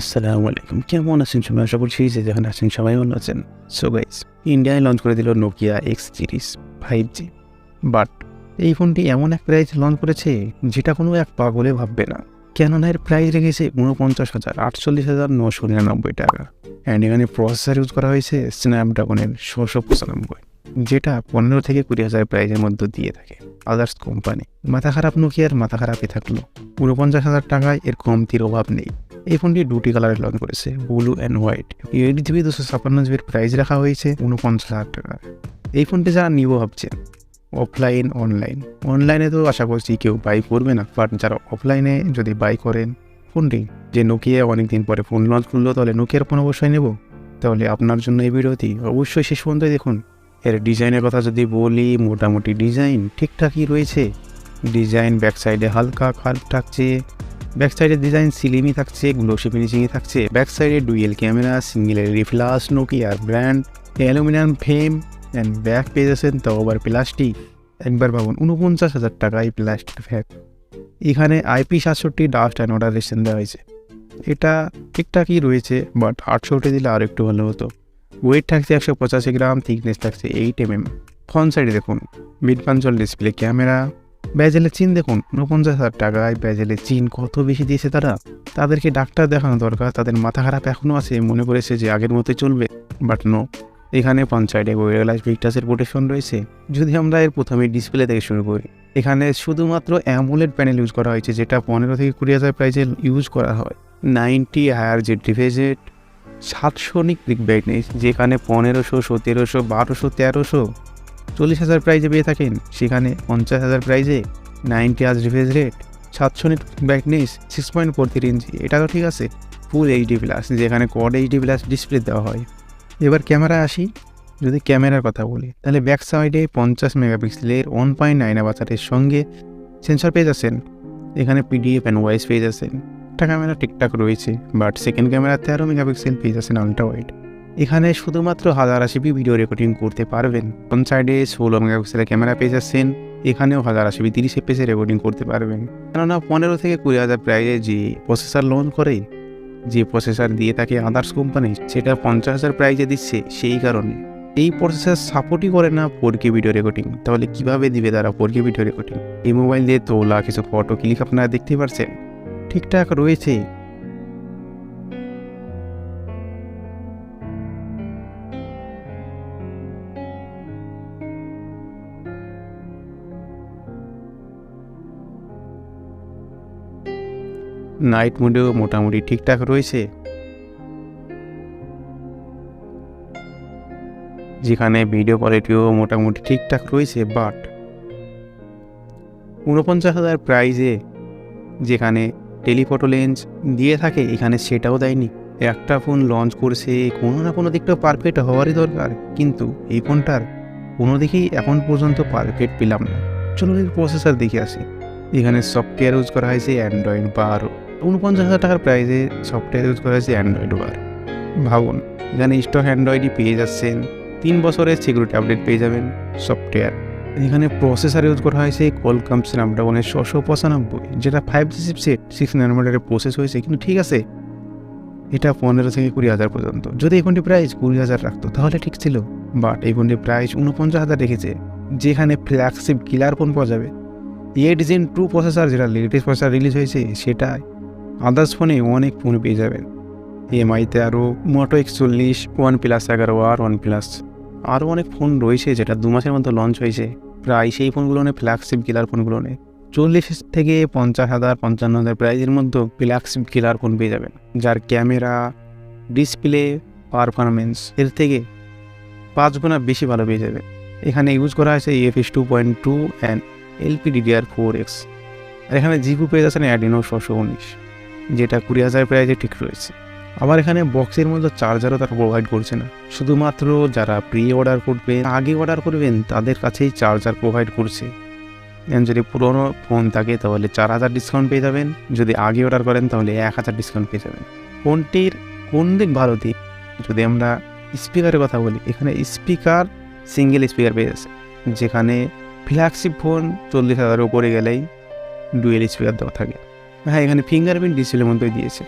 আসসালামু আলাইকুম। কেমন আছেন সবাই? আশা করছি যে যেখানে আছেন সবাই ভালো আছেন। সো গাইস, ইন্ডিয়ায় লঞ্চ করে দিল Nokia X30 5G। বাট এই ফোনটি এমন এক প্রাইস লঞ্চ করেছে যেটা কোনো এক পাগলে ভাববে না। কেননা এর প্রাইস রেখেছে ৪৯,০৪৮,৯৯৯ টাকা। অ্যান্ড এখানে প্রসেসর ইউজ করা হয়েছে স্ন্যাপড্রাগনের ৬৯৫, যেটা ১৫ থেকে ২০,০০০ প্রাইসের মধ্যে দিয়ে থাকে আদার্স কোম্পানি। মাথা খারাপ নোকিয়ার মাথা খারাপই থাকলো। ৪৯,০০০ টাকায় এর কমতির অভাব নেই। এই ফোনটি দুটি কালারে লঞ্চ করেছে, blue and white. 8GB 256GB price রাখা হয়েছে ৪৯,০০০ টাকা। এই ফোনটি যারা নিব ভাবছেন, অফলাইন অনলাইনে তো আশা করছি কেউ বাই করবে না, বাট যারা অফলাইনে যদি বাই করেন ফোনটি, যে নোকিয়া অনেকদিন পরে ফোন লঞ্চ করলো, তাহলে নোকিয়ার ফোন অবশ্যই নেব। তাহলে আপনার জন্য এই ভিডিওটি অবশ্যই শেষ পর্যন্ত দেখুন। এর ডিজাইনের কথা যদি বলি, মোটামুটি ডিজাইন ঠিকঠাকই রয়েছে। ডিজাইন ব্যাক সাইডে হালকা কার্ভ থাকছে, ব্যাক সাইডের ডিজাইন সিলিমই থাকছে, গ্লোসি ফিনিশিংয়ে থাকছে। ব্যাক সাইডে dual camera, single LED flash, নোকিয়ার brand, aluminium frame and back পেয়েছেন, তাও আবার প্লাস্টিক। একবার ভাবুন, ৪৯,০০০ টাকায় প্লাস্টিক ব্যাগ। এখানে IP67 dust and water resistant দেওয়া হয়েছে। এটা ঠিকঠাকই রয়েছে, বাট ৬৮ দিলে আর একটু ভালো হতো। ওয়েট থাকছে ১৮৫ গ্রাম, থিকনেস থাকছে 8mm। ফ্রন্ট সাইডে দেখুন মিড পাঞ্চল ডিসপ্লে ক্যামেরা। ব্যাজেলের চিন দেখুন, ৪৯,০০০ টাকায় ব্যাজেলের চিন কত বেশি দিয়েছে তারা। তাদেরকে ডাক্তার দেখানো দরকার, তাদের মাথা খারাপ এখনও আছে, মনে করেছে যে আগের মতোই চলবে, বাট নো। এখানে ফ্রন্ট সাইডে ওয়্যারলেস ভিক্টাসের প্রোটেকশন রয়েছে। যদি আমরা এর প্রথমে ডিসপ্লে থেকে শুরু করি, এখানে শুধুমাত্র অ্যামোলেড প্যানেল ইউজ করা হয়েছে, যেটা ১৫ থেকে ২০,০০০ প্রাইসে ইউজ করা হয়। 90 হায়ার জেড রিফ্রেশ, ৭০০ নিক ক্লিক ব্রাইটনেস, যেখানে ১৫০০, ১৭০০, ১২০০, ১৩০০, ৪০,০০০ প্রাইজে পেয়ে থাকেন, সেখানে ৫০,০০০ প্রাইজে 90 hertz refresh rate, ৭০০ nit brightness, 6.43 inch. এটা তো ঠিক আছে, ফুল এইচডি প্লাস, যেখানে কোয়াড এইচডি প্লাস ডিসপ্লে দেওয়া হয়। এবার ক্যামেরা আসি। যদি ক্যামেরার কথা বলি, তাহলে ব্যাক সাইডে ৫০ মেগাপিক্সেলের 1.9 আপারচারের সঙ্গে সেন্সর পেয়ে যাচ্ছেন। এখানে পিডিএফ অ্যান্ড ওয়াইস পেয়ে যাচ্ছেন। একটা ক্যামেরা ঠিকঠাক রয়েছে, বাট সেকেন্ড ক্যামেরা 13 মেগাপিক্সেল পেয়ে যাচ্ছেন আলট্রা ওয়াইড। এখানে শুধুমাত্র 1080p ভিডিও রেকর্ডিং করতে পারবেন। ফ্রন্ট সাইডে 16 মেগাপিক্সেলের ক্যামেরা পেয়ে যাচ্ছেন। এখানেও 1080p 30 fps রেকর্ডিং করতে পারবেন। কেননা ১৫ থেকে ২০,০০০ প্রাইজে যে প্রসেসর লঞ্চ করে, যে প্রসেসর দিয়ে থাকে আদার্স কোম্পানি, সেটা ৫০,০০০ প্রাইজে দিচ্ছে। সেই কারণে এই প্রসেসর সাপোর্টই করে না 4K ভিডিও রেকর্ডিং। তাহলে কিভাবে দিবে তারা 4K ভিডিও রেকর্ডিং? এই মোবাইল দিয়ে তোলা কিছু ফটো ক্লিক আপনারা দেখতে পাচ্ছেন, ঠিকঠাক রয়েছে। নাইট মোডেও মোটামুটি ঠিকঠাক রয়েছে, যেখানে ভিডিও কোয়ালিটিও মোটামুটি ঠিকঠাক রয়েছে। বাট ৪৯,০০০ প্রাইজে যেখানে টেলিফটো লেন্স দিয়ে থাকে, এখানে সেটাও দেয়নি। একটা ফোন লঞ্চ করছে, কোনো না কোনো দিকটা পারফেক্ট হওয়ারই দরকার, কিন্তু এই ফোনটার কোনো দিকেই এখন পর্যন্ত পারফেক্ট পেলাম না। চলুন এর প্রসেসর দেখে আসি। এখানে সফটওয়্যার ইউজ করা হয়েছে অ্যান্ড্রয়েড ১২। ৪৯,০০০ টাকার প্রাইসে সফটওয়্যার ইউজ করা হয়েছে অ্যান্ড্রয়েড ১২। ভাবুন, এখানে স্টক অ্যান্ড্রয়েডই পেয়ে যাচ্ছেন, 3 বছরের সিকিউরিটি আপডেট পেয়ে যাবেন। সফটওয়্যার এখানে প্রসেসর ইউজ করা হয়েছে কোয়ালকম স্ন্যাপড্রাগনের ৬৯৫, যেটা 5G চিপসেট 6 ন্যানোমিটারের প্রসেস হয়েছে। কিন্তু ঠিক আছে, এটা ১৫ থেকে ২০,০০০ পর্যন্ত। যদি এই ফোনটি প্রাইস ২০,০০০ রাখতো তাহলে ঠিক ছিল, বাট এই ফোনটির প্রাইস ৪৯,০০০ রেখেছে, যেখানে ফ্ল্যাগশিপ কিলার ফোন পাওয়া যাবে। 8 Gen 2 প্রসেসর, যেটা লেটেস্ট প্রসেসর রিলিজ হয়েছে, সেটা আদার্স ফোনে অনেক ফোন পেয়ে যাবেন। এমআইতে আরও মোটো X40, OnePlus 11R, OnePlus আরও অনেক ফোন রয়েছে, যেটা 2 মাসের মধ্যে লঞ্চ হয়েছে। প্রায় সেই ফোনগুলো নিয়ে, ফ্ল্যাগশিপ কিলার ফোনগুলো নিয়ে ৪০ থেকে ৫০,০০০, ৫৫,০০০ প্রাইজের মধ্যে ফ্ল্যাগশিপ কিলার ফোন পেয়ে যাবেন, যার ক্যামেরা, ডিসপ্লে, পারফরমেন্স এর থেকে 5 গুণা বেশি ভালো পেয়ে যাবেন। এখানে ইউজ করা হয়েছে UFS 2.2 অ্যান্ড LPDDR4X। আর এখানে জিপি পেয়ে যাচ্ছেন Adreno ৬১৯, যেটা ২০,০০০ প্রাইজে ঠিক রয়েছে। আবার এখানে বক্সের মধ্যে চার্জারও তারা প্রোভাইড করছে না, শুধুমাত্র যারা প্রি অর্ডার করবেন, আগে অর্ডার করবেন, তাদের কাছেই চার্জার প্রোভাইড করছে। যদি পুরোনো ফোন থাকে তাহলে 4,০০০ ডিসকাউন্ট পেয়ে যাবেন, যদি আগে অর্ডার করেন তাহলে ১,০০০ ডিসকাউন্ট পেয়ে যাবেন। ফোনটির কোন দিক ভালো দিক যদি আমরা স্পিকারের কথা বলি, এখানে স্পিকার সিঙ্গেল স্পিকার পেয়ে যাচ্ছে, যেখানে ফ্ল্যাগশিপ ফোন ৪০,০০০ উপরে গেলেই ডুয়েল স্পিকার দেওয়া থাকে। হ্যাঁ, এখানে ফিঙ্গারপ্রিন্ট ডিসপ্লের মধ্যেই দিয়েছে।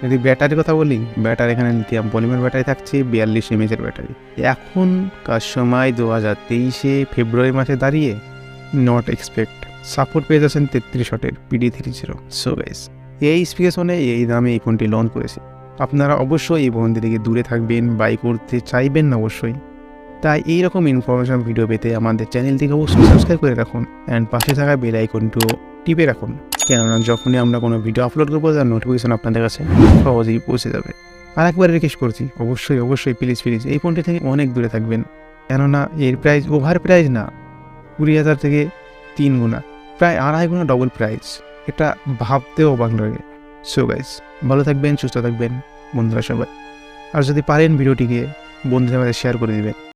যদি ব্যাটারির কথা বলি, ব্যাটারি এখানে লিথিয়াম পলিমার ব্যাটারি থাকছে, 42 এমএচের ব্যাটারি। এখনকার সময় 2023 ফেব্রুয়ারি মাসে দাঁড়িয়ে নট এক্সপেক্ট সাপোর্ট পেয়ে যাচ্ছেন 33 ওয়াটের PD30। সো গাইস, এই স্পেসিফিকেশনে এই দামে এই ফোনটি লঞ্চ করেছে। আপনারা অবশ্যই এই ফোন থেকে দূরে থাকবেন, বাই করতে চাইবেন না অবশ্যই। তাই এইরকম ইনফরমেশন ভিডিও পেতে আমাদের চ্যানেলটিকে অবশ্যই সাবস্ক্রাইব করে রাখুন অ্যান্ড পাশে থাকা বেল আইকনটিও টিপে রাখুন, কেননা যখনই আমরা কোনো ভিডিও আপলোড করবো তার নোটিফিকেশন আপনাদের কাছে সহজেই পৌঁছে যাবে। আর একবার রিকোয়েস্ট করছি, অবশ্যই প্লিজ এই ফোনটি থেকে অনেক দূরে থাকবেন, কেননা এর প্রাইস ওভার প্রাইস না, 20,000 থেকে 3 গুণা, প্রায় 2.5 গুণা ডবল প্রাইস। এটা ভাবতেও অবাক লাগে। সো গাইস, ভালো থাকবেন, সুস্থ থাকবেন বন্ধুরা সবাই। আর যদি পারেন ভিডিওটিকে বন্ধুদের মধ্যে শেয়ার করে দিবেন।